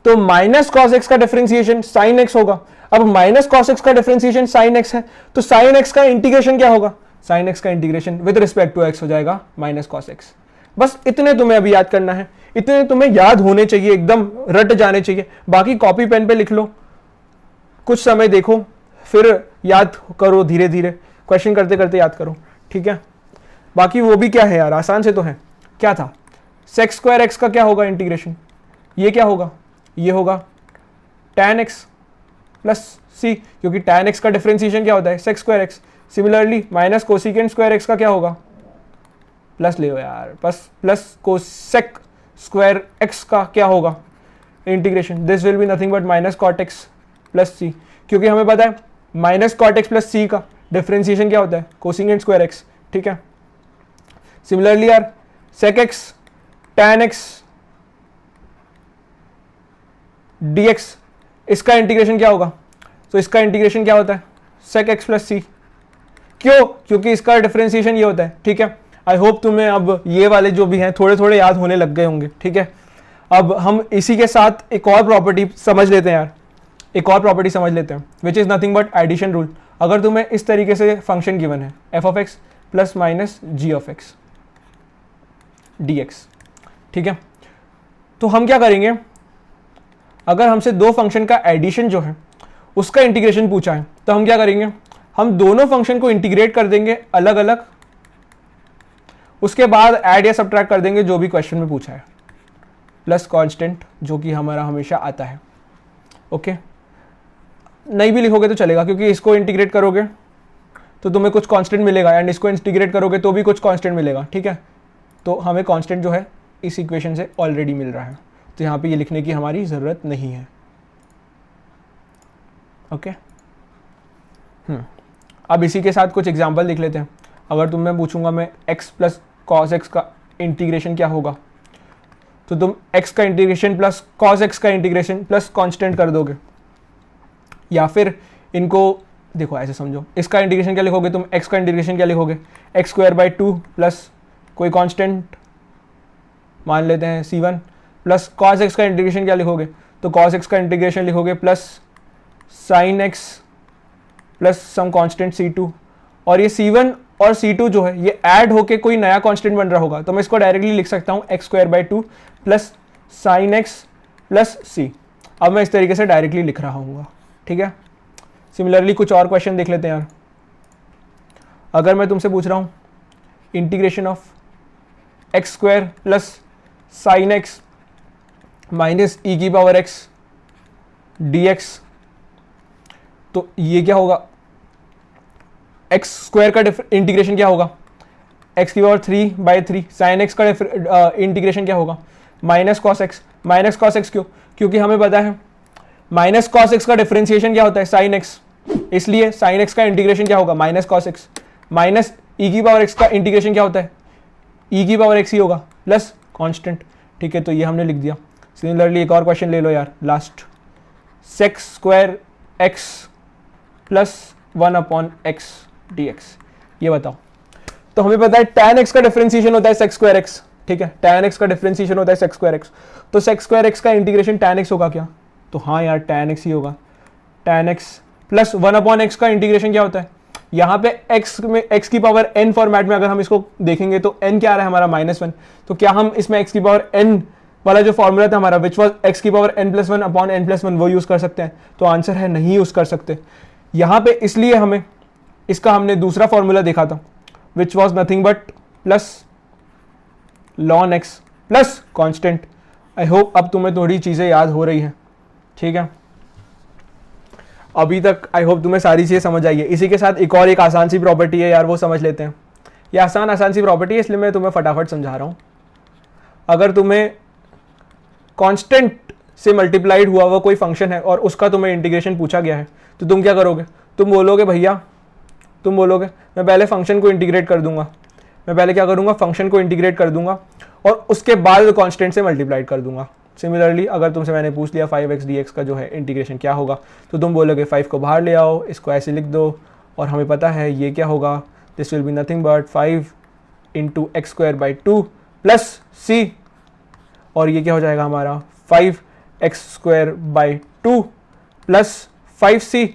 तो माइनस कॉस एक्स का डिफरेंशिएशन साइन एक्स होगा। अब माइनस कॉस एक्स का डिफरेंशिएशन साइन एक्स है, तो साइन एक्स का इंटीग्रेशन क्या होगा, साइन एक्स का integration with respect to x हो जाएगा माइनस कॉस एक्स। बस इतने तुम्हें अभी याद करना है, इतने तुम्हें याद होने चाहिए, एकदम रट जाने चाहिए, बाकी कॉपी पेन पे लिख लो, कुछ समय देखो, फिर याद करो, धीरे धीरे क्वेश्चन करते करते याद करो, ठीक है। बाकी वो भी क्या है यार, आसान से तो है, क्या था, सेक स्क्वायर एक्स का क्या होगा इंटीग्रेशन, ये क्या होगा, ये होगा tan x प्लस सी, क्योंकि tan x का डिफरेंशिएशन क्या होता है, sec square x. Similarly minus cosecant square x का क्या होगा, प्लस ले लो यार, बस प्लस कोसेक स्क्वायर एक्स का क्या होगा integration, this will be nothing but minus cot x plus C, क्योंकि हमें पता है minus cot x plus C का डिफरेंशिएशन क्या होता है, कोसिकेंट स्क्वायर एक्स, ठीक है। सिमिलरली यार sec x tan x dx, इसका इंटीग्रेशन क्या होगा, तो इसका इंटीग्रेशन क्या होता है, सेक एक्स प्लस सी, क्यों, क्योंकि इसका डिफरेंशिएशन ये होता है, ठीक है। आई होप तुम्हें अब ये वाले जो भी हैं थोड़े थोड़े याद होने लग गए होंगे, ठीक है। अब हम इसी के साथ एक और प्रॉपर्टी समझ लेते हैं यार, एक और प्रॉपर्टी समझ लेते हैं which is nothing but addition rule. अगर तुम्हें इस तरीके से फंक्शन गिवन है f of x plus minus g of x d x, ठीक है, तो हम क्या करेंगे, अगर हमसे दो फंक्शन का एडिशन जो है उसका इंटीग्रेशन पूछा है तो हम क्या करेंगे, हम दोनों फंक्शन को इंटीग्रेट कर देंगे अलग अलग, उसके बाद ऐड या सब्ट्रैक्ट कर देंगे जो भी क्वेश्चन में पूछा है, प्लस कांस्टेंट जो कि हमारा हमेशा आता है, ओके। नहीं भी लिखोगे तो चलेगा, क्योंकि इसको इंटीग्रेट करोगे तो तुम्हें कुछ कांस्टेंट मिलेगा एंड इसको इंटीग्रेट करोगे तो भी कुछ कांस्टेंट मिलेगा, ठीक है। तो हमें कांस्टेंट जो है इस इक्वेशन से ऑलरेडी मिल रहा है, तो यहाँ पे ये लिखने की हमारी ज़रूरत नहीं है, ओके। अब इसी के साथ कुछ एग्जांपल लिख लेते हैं। अगर तुम मैं पूछूंगा मैं x प्लस कॉस एक्स का इंटीग्रेशन क्या होगा, तो तुम x का इंटीग्रेशन प्लस कॉस एक्स का इंटीग्रेशन प्लस कांस्टेंट कर दोगे, या फिर इनको देखो ऐसे समझो, इसका इंटीग्रेशन क्या लिखोगे तुम, x का इंटीग्रेशन क्या लिखोगे, x square by two plus कोई कांस्टेंट मान लेते हैं c1 प्लस कॉस एक्स का इंटीग्रेशन क्या लिखोगे, तो कॉस एक्स का इंटीग्रेशन लिखोगे plus sine x plus some constant c2, और ये c1 और c2 जो है ये ऐड होके कोई नया कांस्टेंट बन रहा होगा, तो मैं इसको डायरेक्टली लिख सकता हूँ x square by two plus sine x plus C. अब मैं इस तरीके से डायरेक्टली लिख रहा हूँ, ठीक है। सिमिलरली कुछ और क्वेश्चन देख लेते हैं यार। अगर मैं तुमसे पूछ रहा हूँ integration of x square plus sine x minus e की पावर एक्स डी एक्स, तो ये क्या होगा, एक्स स्क्वायर का इंटीग्रेशन क्या होगा, एक्स की पावर 3/3, साइन एक्स का इंटीग्रेशन क्या होगा, minus cos x. Minus cos x क्यों? क्योंकि हमें पता है माइनस कॉस एक्स का डिफरेंशिएशन क्या होता है? साइन एक्स, इसलिए साइन एक्स का इंटीग्रेशन क्या होगा? Minus cos x. Minus e की पावर एक्स का इंटीग्रेशन क्या होता है? ई की पावर एक्स ही होगा प्लस कांस्टेंट। ठीक है, तो ये हमने लिख दिया। सिमिलरली एक और क्वेश्चन ले लो यार, last, sec square x plus 1/x dx, ये बताओ। तो हमें पता है tan x का डिफरेंशिएशन होता है sec स्क्वायर x। ठीक है, tan x का डिफरेंशिएशन होता है sec स्क्वायर x, तो sec स्क्वायर x का इंटीग्रेशन tan x होगा क्या? तो हाँ यार, tan x ही होगा। tan x प्लस 1/x का इंटीग्रेशन क्या होता है? यहाँ पे x में x की पावर n फॉर्मेट में अगर हम इसको देखेंगे तो n क्या आ रहा है हमारा? -1। तो क्या हम इसमें x की पावर n वाला जो फॉर्मूला था हमारा, विच वॉज x की पावर n+1/n+1, वो यूज कर सकते हैं? तो आंसर है नहीं यूज कर सकते यहाँ पे। इसलिए हमें इसका हमने दूसरा फॉर्मूला देखा था, which was nothing but plus ln x plus constant. I hope अब तुम्हें थोड़ी चीजें याद हो रही हैं। ठीक है, अभी तक आई होप तुम्हें सारी चीजें समझ आई है। इसी के साथ एक आसान सी प्रॉपर्टी है यार, वो समझ लेते हैं। ये आसान सी प्रॉपर्टी है, इसलिए मैं तुम्हें फटाफट समझा रहा हूं। अगर तुम्हें कांस्टेंट से मल्टीप्लाइड हुआ हुआ कोई फंक्शन है और उसका तुम्हें इंटीग्रेशन पूछा गया है, तो तुम क्या करोगे? तुम बोलोगे मैं पहले फंक्शन को इंटीग्रेट कर दूंगा। मैं पहले क्या करूंगा? फंक्शन को इंटीग्रेट कर दूंगा और उसके बाद कांस्टेंट से मल्टीप्लाइड कर दूंगा। सिमिलरली अगर तुमसे मैंने पूछ लिया 5x dx का जो है इंटीग्रेशन क्या होगा, तो तुम बोलोगे 5 को बाहर ले आओ, इसको ऐसे लिख दो, और हमें पता है ये क्या होगा? This will be nothing but 5 × x² 2 plus c, और ये क्या हो जाएगा हमारा? 5x² 2 plus 5c।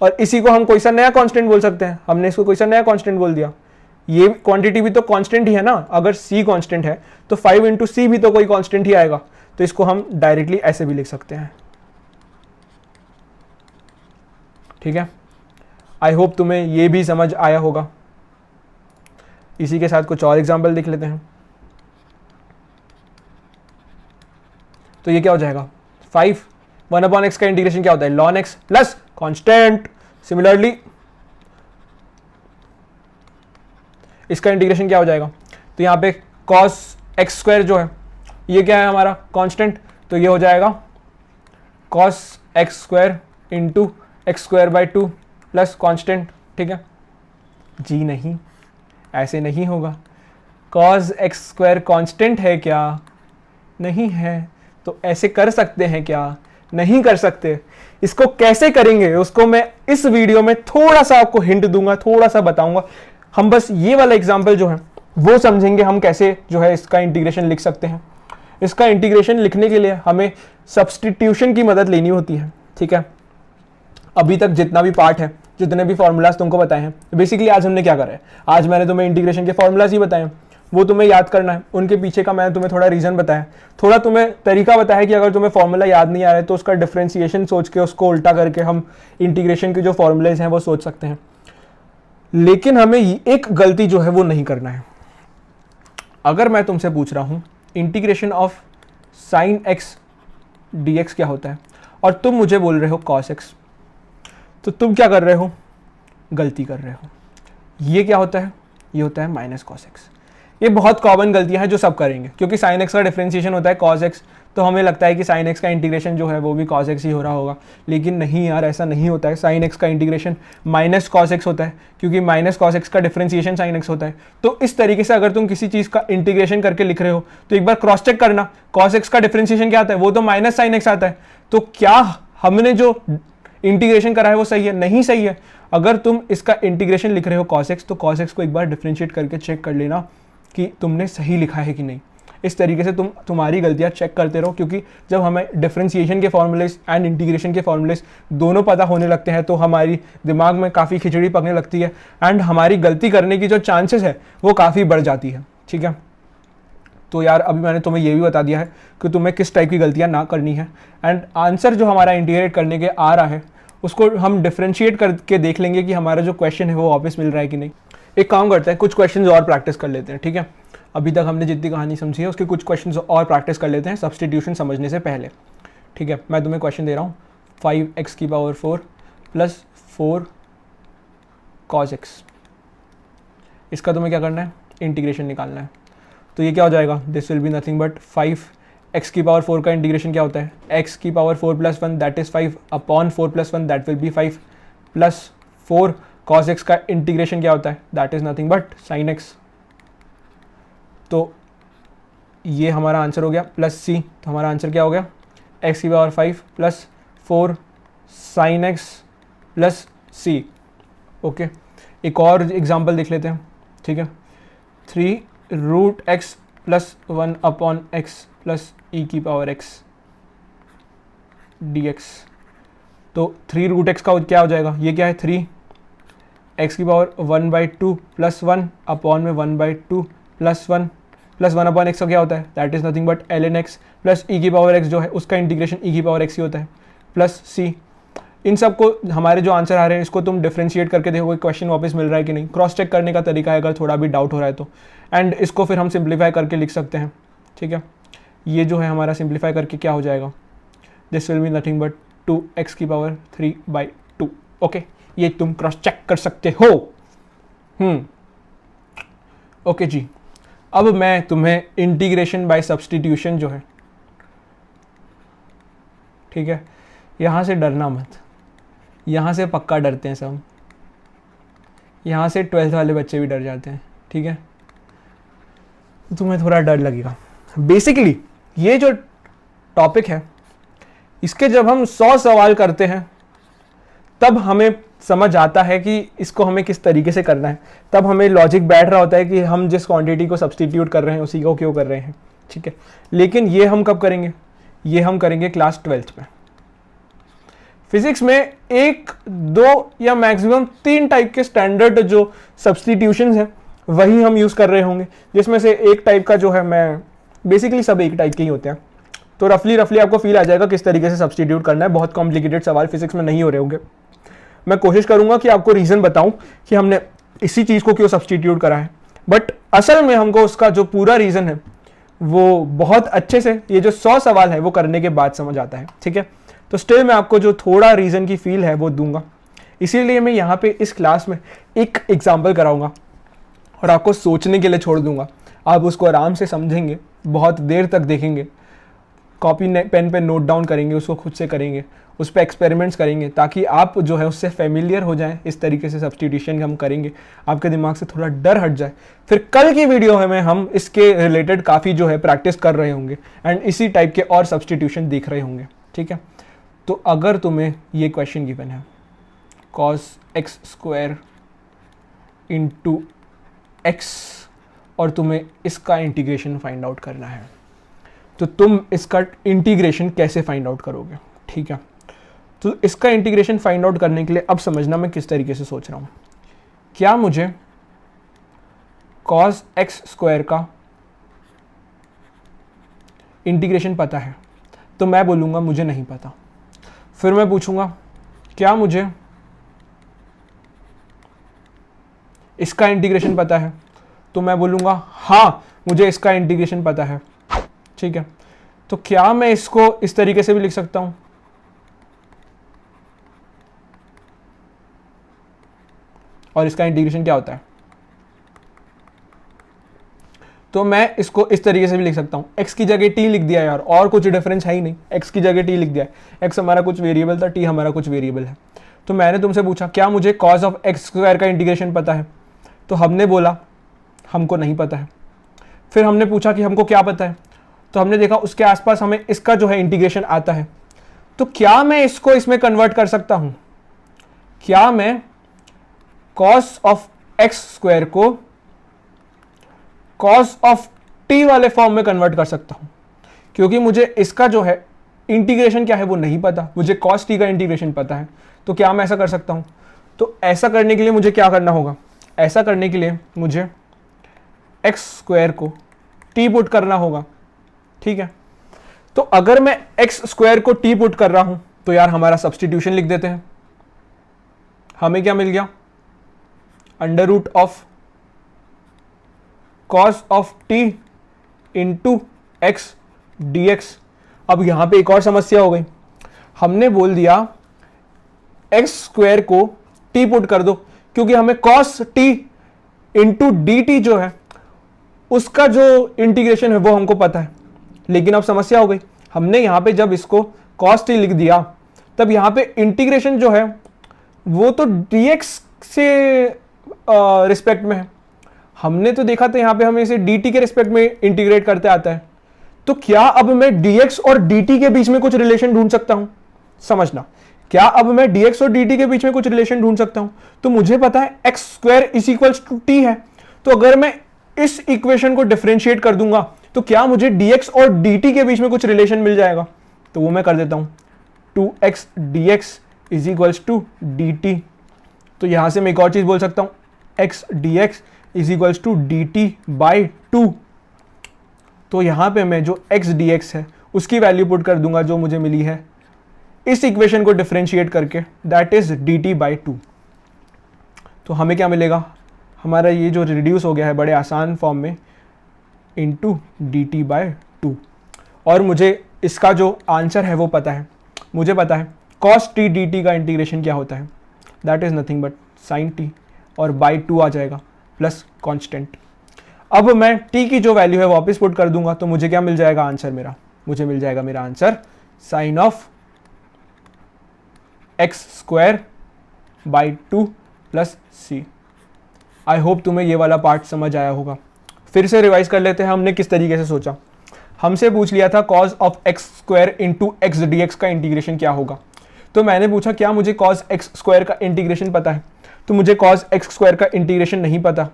और इसी को हम कोई सा नया कांस्टेंट बोल सकते हैं। हमने इसको कोई सा नया कांस्टेंट बोल दिया। ये क्वांटिटी भी तो कांस्टेंट ही है ना, अगर c कांस्टेंट है तो 5 × c भी तो कोई कांस्टेंट ही आएगा। तो इसको हम डायरेक्टली ऐसे भी लिख सकते हैं। ठीक है, आई होप तुम्हें ये भी समझ आया होगा। इसी के साथ कुछ और एग्जांपल देख लेते हैं। तो ये क्या हो जाएगा? 5 1/x का इंटीग्रेशन क्या होता है? ln x plus constant. Similarly इसका इंटीग्रेशन क्या हो जाएगा? तो यहाँ पे cos x² जो है ये क्या है हमारा? कांस्टेंट। तो ये हो जाएगा cos x² × x² 2 plus constant. ठीक है जी, नहीं ऐसे नहीं होगा। cos x² कांस्टेंट है क्या? नहीं है। तो ऐसे कर सकते हैं क्या? नहीं कर सकते। इसको कैसे करेंगे उसको मैं इस वीडियो में थोड़ा सा आपको हिंट दूंगा, थोड़ा सा बताऊंगा। हम बस ये वाला एग्जांपल जो है वो समझेंगे, हम कैसे जो है इसका इंटीग्रेशन लिख सकते हैं। इसका इंटीग्रेशन लिखने के लिए हमें सब्स्टिट्यूशन की मदद लेनी होती है। ठीक है, अभी तक जितना भी पार्ट है, जितने भी फॉर्मूलाज तुमको बताए हैं, बेसिकली आज हमने क्या करा है? आज मैंने तुम्हें इंटीग्रेशन के फॉर्मूलाज ही बताए हैं, वो तुम्हें याद करना है। उनके पीछे का मैंने तुम्हें थोड़ा रीजन बताया, थोड़ा तुम्हें तरीका बताया कि अगर तुम्हें फॉर्मूला याद नहीं आ रहा है तो उसका डिफरेंशिएशन सोच के उसको उल्टा करके हम इंटीग्रेशन के जो फॉर्मूलेज हैं वो सोच सकते हैं। लेकिन हमें एक गलती जो है वो नहीं करना है। अगर मैं तुमसे पूछ रहा हूं integration of sine x dx क्या होता है और तुम मुझे बोल रहे हो cos x, तो तुम क्या कर रहे हो? गलती कर रहे हो। ये क्या होता है? ये होता है माइनस cos x। ये बहुत कॉमन गलतियां हैं जो सब करेंगे, क्योंकि साइन एक्स का डिफरेंशिएशन होता है cos x, तो हमें लगता है कि साइन एक्स का इंटीग्रेशन जो है वो भी cos x ही हो रहा होगा। लेकिन नहीं यार, ऐसा नहीं होता है। साइन एक्स का इंटीग्रेशन माइनस cos x होता है, क्योंकि माइनस cos x का डिफरेंशिएशन साइन x होता है। तो इस तरीके से अगर तुम किसी चीज़ का इंटीग्रेशन करके लिख रहे हो तो एक बार क्रॉस चेक करना, cos x का डिफरेंशिएशन क्या आता है? वो तो माइनस साइन x आता है। तो क्या हमने जो इंटीग्रेशन करा है वो सही है? नहीं सही है। अगर तुम इसका इंटीग्रेशन लिख रहे हो cos x, तो cos x को एक बार डिफरेंशिएट करके चेक कर लेना कि तुमने सही लिखा है कि नहीं। इस तरीके से तुम्हारी गलतियां चेक करते रहो, क्योंकि जब हमें डिफरेंशिएशन के फॉर्मूलेज एंड इंटीग्रेशन के फॉर्मूलेज दोनों पता होने लगते हैं तो हमारी दिमाग में काफ़ी खिचड़ी पकने लगती है एंड हमारी गलती करने की जो चांसेस है वो काफ़ी बढ़ जाती है। ठीक है, तो यार अभी मैंने तुम्हें ये भी बता दिया है कि तुम्हें किस टाइप की गलतियाँ ना करनी है, एंड आंसर जो हमारा इंटीग्रेट करने के आ रहा है उसको हम डिफरेंशिएट करके देख लेंगे कि हमारा जो क्वेश्चन है वो वापस मिल रहा है कि नहीं। एक काम करते हैं, कुछ क्वेश्चंस और प्रैक्टिस कर लेते हैं। ठीक है, अभी तक हमने जितनी कहानी समझी है उसके कुछ क्वेश्चंस और प्रैक्टिस कर लेते हैं सब्स्टिट्यूशन समझने से पहले। ठीक है, मैं तुम्हें क्वेश्चन दे रहा हूँ 5x⁴ प्लस 4 cos x। इसका तुम्हें क्या करना है? इंटीग्रेशन निकालना है। तो ये क्या हो जाएगा? This will be nothing but 5 x की पावर 4 का इंटीग्रेशन क्या होता है, एक्स की power 4 plus 1 that is 5 upon 4 plus 1 that will B 5 plus 4 cos x का इंटीग्रेशन क्या होता है, that is nothing but sign x. तो ये हमारा आंसर हो गया प्लस सी। तो हमारा आंसर क्या हो गया, एक्स की power 5 plus 4 sine x plus C. Okay, एक और एग्जाम्पल देख लेते हैं, ठीक है। 3 root x plus 1 upon x plus e की पावर एक्स डी एक्स। तो 3 रूट एक्स का क्या हो जाएगा, ये क्या है 3 एक्स की पावर 1/2 प्लस 1 अपॉन में 1/2 प्लस 1 अपॉन एक्स का क्या होता है, that is nothing but ln x plus e की पावर x जो है उसका इंटीग्रेशन ई की पावर x ही होता है प्लस सी। इन सब को हमारे जो आंसर आ रहे हैं इसको तुम डिफरेंशिएट करके देखो क्वेश्चन वापस मिल रहा है कि नहीं, क्रॉस चेक करने का तरीका है अगर थोड़ा भी डाउट हो रहा है तो। एंड इसको फिर हम सिंप्लीफाई करके लिख सकते हैं, ठीक है। ये जो है हमारा सिंप्लीफाई करके क्या हो जाएगा, this will be nothing but 2x की पावर 3/2। ओके, ये तुम क्रॉस चेक कर सकते हो। ओके जी, अब मैं तुम्हें इंटीग्रेशन बाय सब्सटीट्यूशन जो है, ठीक है, यहां से डरना मत, यहाँ से पक्का डरते हैं सब, यहाँ से 12th वाले बच्चे भी डर जाते हैं, ठीक है। तुम्हें थोड़ा डर लगेगा। बेसिकली ये जो टॉपिक है इसके जब हम 100 सवाल करते हैं तब हमें समझ आता है कि इसको हमें किस तरीके से करना है, तब हमें लॉजिक बैठ रहा होता है कि हम जिस क्वांटिटी को सब्सटीट्यूट कर रहे हैं उसी को क्यों कर रहे हैं, ठीक है। लेकिन ये हम कब करेंगे, ये हम करेंगे क्लास 12th में। फिजिक्स में 1, 2 या मैक्सिमम 3 टाइप के स्टैंडर्ड जो सब्सटीट्यूशंस हैं वही हम यूज़ कर रहे होंगे, जिसमें से एक टाइप का जो है, मैं बेसिकली सब एक टाइप के ही होते हैं, तो रफली आपको फील आ जाएगा किस तरीके से सब्सटीट्यूट करना है। बहुत कॉम्प्लिकेटेड सवाल फिजिक्स में नहीं हो रहे होंगे। मैं कोशिश करूंगा कि आपको रीज़न बताऊं कि हमने इसी चीज़ को क्यों सब्सटीट्यूट करा है, बट असल में हमको उसका जो पूरा रीज़न है वो बहुत अच्छे से ये जो 100 सवाल है वो करने के बाद समझ आता है, ठीक है। तो स्टिल मैं आपको जो थोड़ा रीज़न की फील है वो दूंगा, इसीलिए मैं यहाँ पे इस क्लास में एक एग्जाम्पल कराऊंगा और आपको सोचने के लिए छोड़ दूंगा। आप उसको आराम से समझेंगे, बहुत देर तक देखेंगे, कॉपी पेन पे नोट डाउन करेंगे, उसको खुद से करेंगे, उस पर एक्सपेरिमेंट्स करेंगे, ताकि आप जो है उससे फेमिलियर हो जाएं। इस तरीके से सब्सटीट्यूशन हम करेंगे, आपके दिमाग से थोड़ा डर हट जाए। फिर कल की वीडियो में हम इसके रिलेटेड काफ़ी जो है प्रैक्टिस कर रहे होंगे एंड इसी टाइप के और सब्सटीट्यूशन देख रहे होंगे, ठीक है। तो अगर तुम्हें ये क्वेश्चन गिवन है cos x square into x और तुम्हें इसका इंटीग्रेशन फाइंड आउट करना है, तो तुम इसका इंटीग्रेशन कैसे फाइंड आउट करोगे, ठीक है। तो इसका इंटीग्रेशन फाइंड आउट करने के लिए अब समझना मैं किस तरीके से सोच रहा हूँ। क्या मुझे cos x स्क्वायर का इंटीग्रेशन पता है, तो मैं बोलूँगा मुझे नहीं पता। फिर मैं पूछूंगा क्या मुझे इसका इंटीग्रेशन पता है, तो मैं बोलूँगा हाँ मुझे इसका इंटीग्रेशन पता है, ठीक है। तो क्या मैं इसको इस तरीके से भी लिख सकता हूँ, और इसका इंटीग्रेशन क्या होता है, तो मैं इसको इस तरीके से भी लिख सकता हूँ। x की जगह t लिख दिया यार, और कुछ डिफरेंस है ही नहीं, x की जगह t लिख दिया है। x हमारा कुछ वेरिएबल था, t हमारा कुछ वेरिएबल है। तो मैंने तुमसे पूछा क्या मुझे cos ऑफ x स्क्वायर का इंटीग्रेशन पता है, तो हमने बोला हमको नहीं पता है। फिर हमने पूछा कि हमको क्या पता है, तो हमने देखा उसके आसपास हमें इसका जो है इंटीग्रेशन आता है। तो क्या मैं इसको इसमें कन्वर्ट कर सकता हूँ, क्या मैं cos ऑफ x स्क्वायर को cos ऑफ t वाले फॉर्म में कन्वर्ट कर सकता हूं, क्योंकि मुझे इसका जो है इंटीग्रेशन क्या है वो नहीं पता, मुझे cos t का इंटीग्रेशन पता है। तो क्या मैं ऐसा कर सकता हूं, तो ऐसा करने के लिए मुझे क्या करना होगा, ऐसा करने के लिए मुझे x स्क्वायर को t पुट करना होगा, ठीक है। तो अगर मैं x स्क्वायर को t पुट कर रहा हूं तो यार हमारा सब्सटीट्यूशन लिख देते हैं। हमें क्या मिल गया, under root of cos of t into x d x. अब यहां पे एक और समस्या हो गई, हमने बोल दिया x स्क्वायर को t पुट कर दो, क्योंकि हमें cos t into D T जो है उसका जो इंटीग्रेशन है वो हमको पता है। लेकिन अब समस्या हो गई, हमने यहाँ पे जब इसको cos t लिख दिया तब यहाँ पे इंटीग्रेशन जो है वो तो dx से रिस्पेक्ट में है। हमने तो देखा था यहाँ पे हमें इसे dt के रिस्पेक्ट में इंटीग्रेट करते आता है, तो क्या अब मैं dx और dt के बीच में कुछ रिलेशन ढूंढ सकता हूं? समझना, क्या अब मैं dx और dt के बीच में कुछ रिलेशन ढूंढ सकता हूं? तो मुझे पता है x square is equals to t है, तो अगर मैं इस इक्वेशन को डिफरेंशिएट कर दूंगा तो क्या मुझे dx और dt के बीच में कुछ रिलेशन मिल जाएगा? तो वो मैं कर देता हूं, 2x dx is equals to dt। तो यहां से मैं एक और चीज बोल सकता हूं, x dx is equals to dt by 2। तो यहां पे मैं जो x dx है उसकी वैल्यू पुट कर दूंगा जो मुझे मिली है इस इक्वेशन को डिफरेंशिएट करके, दैट इज dt बाई 2। तो हमें क्या मिलेगा, हमारा ये जो रिड्यूस हो गया है बड़े आसान फॉर्म में इंटू dt बाई 2। और मुझे इसका जो आंसर है वो पता है, मुझे पता है cos t dt का इंटीग्रेशन क्या होता है, that is nothing but sin t और बाई 2 आ जाएगा प्लस कॉन्स्टेंट। अब मैं t की जो वैल्यू है वापस पुट कर दूंगा तो मुझे क्या मिल जाएगा आंसर मेरा, मुझे मिल जाएगा मेरा answer sine of x square by 2 plus c। I hope तुम्हें ये वाला पार्ट समझ आया होगा। फिर से रिवाइज कर लेते हैं हमने किस तरीके से सोचा। हमसे पूछ लिया था cos of x square into x dx का इंटीग्रेशन क्या होगा, तो मैंने पूछा क्या मुझे cos x स्क्वायर का इंटीग्रेशन पता है, तो मुझे cos x स्क्वायर का इंटीग्रेशन नहीं पता।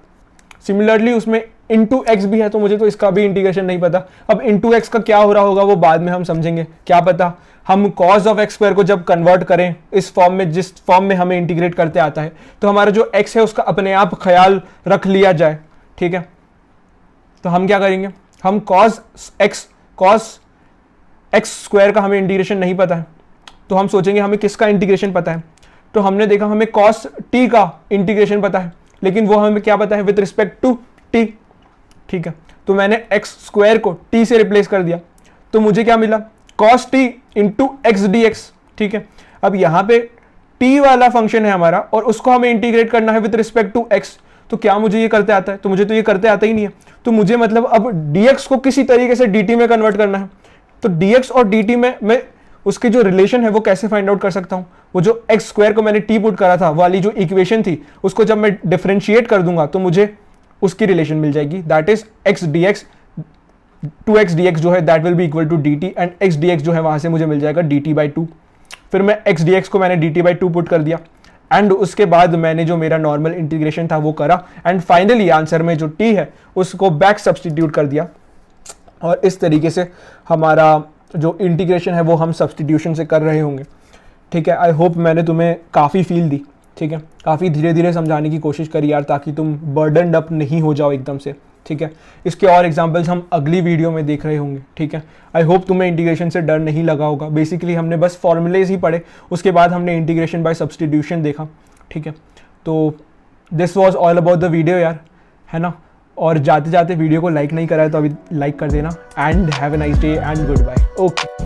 सिमिलरली उसमें इंटू एक्स भी है तो मुझे तो इसका भी इंटीग्रेशन नहीं पता। अब इंटू एक्स का क्या हो रहा होगा वो बाद में हम समझेंगे, क्या पता हम cos ऑफ x स्क्वायर को जब कन्वर्ट करें इस फॉर्म में, जिस फॉर्म में हमें इंटीग्रेट करते आता है, तो हमारा जो x है उसका अपने आप ख्याल रख लिया जाए। ठीक है, तो हम क्या करेंगे, हम cos x स्क्वायर का हमें इंटीग्रेशन नहीं पता है तो हम सोचेंगे हमें किसका इंटीग्रेशन पता है। तो हमने देखा हमें cos t का इंटीग्रेशन पता है, लेकिन वो हमें क्या पता है विद रिस्पेक्ट टू t। ठीक है, तो मैंने x स्क्वायर को t से रिप्लेस कर दिया तो मुझे क्या मिला cos t into x dx। ठीक है, अब यहाँ पे t वाला फंक्शन है हमारा और उसको हमें इंटीग्रेट करना है विद रिस्पेक्ट टू x। तो क्या मुझे ये करते आता है, तो मुझे तो ये करते आता ही नहीं है। तो मुझे मतलब अब dx को किसी तरीके से dt में कन्वर्ट करना है। तो dx और dt में मैं उसके जो रिलेशन है वो कैसे फाइंड आउट कर सकता हूँ, वो जो x स्क्वायर को मैंने t पुट करा था वाली जो इक्वेशन थी उसको जब मैं डिफरेंशिएट कर दूंगा तो मुझे उसकी रिलेशन मिल जाएगी, that is x dx, 2x dx जो है that will be equal to dt and x dx जो है वहां से मुझे मिल जाएगा dt बाई 2। फिर मैं x dx को मैंने dt बाई 2 पुट कर दिया एंड उसके बाद मैंने जो मेरा नॉर्मल इंटीग्रेशन था वो करा एंड फाइनली आंसर में जो t है उसको बैक सब्सटीट्यूट कर दिया। और इस तरीके से हमारा जो इंटीग्रेशन है वो हम सब्सटीट्यूशन से कर रहे होंगे। ठीक है, आई होप मैंने तुम्हें काफ़ी फील दी। ठीक है, काफ़ी धीरे धीरे समझाने की कोशिश करी यार, ताकि तुम बर्डनड अप नहीं हो जाओ एकदम से। ठीक है, इसके और एग्जांपल्स हम अगली वीडियो में देख रहे होंगे। ठीक है, आई होप तुम्हें इंटीग्रेशन से डर नहीं लगा होगा। बेसिकली हमने बस फॉर्मूलेज ही पढ़े, उसके बाद हमने इंटीग्रेशन बाय सब्सटीट्यूशन देखा। ठीक है, तो this was all about the video यार, है ना। और जाते जाते वीडियो को लाइक नहीं करा है तो अभी लाइक कर देना and have a nice day and good bye. Okay.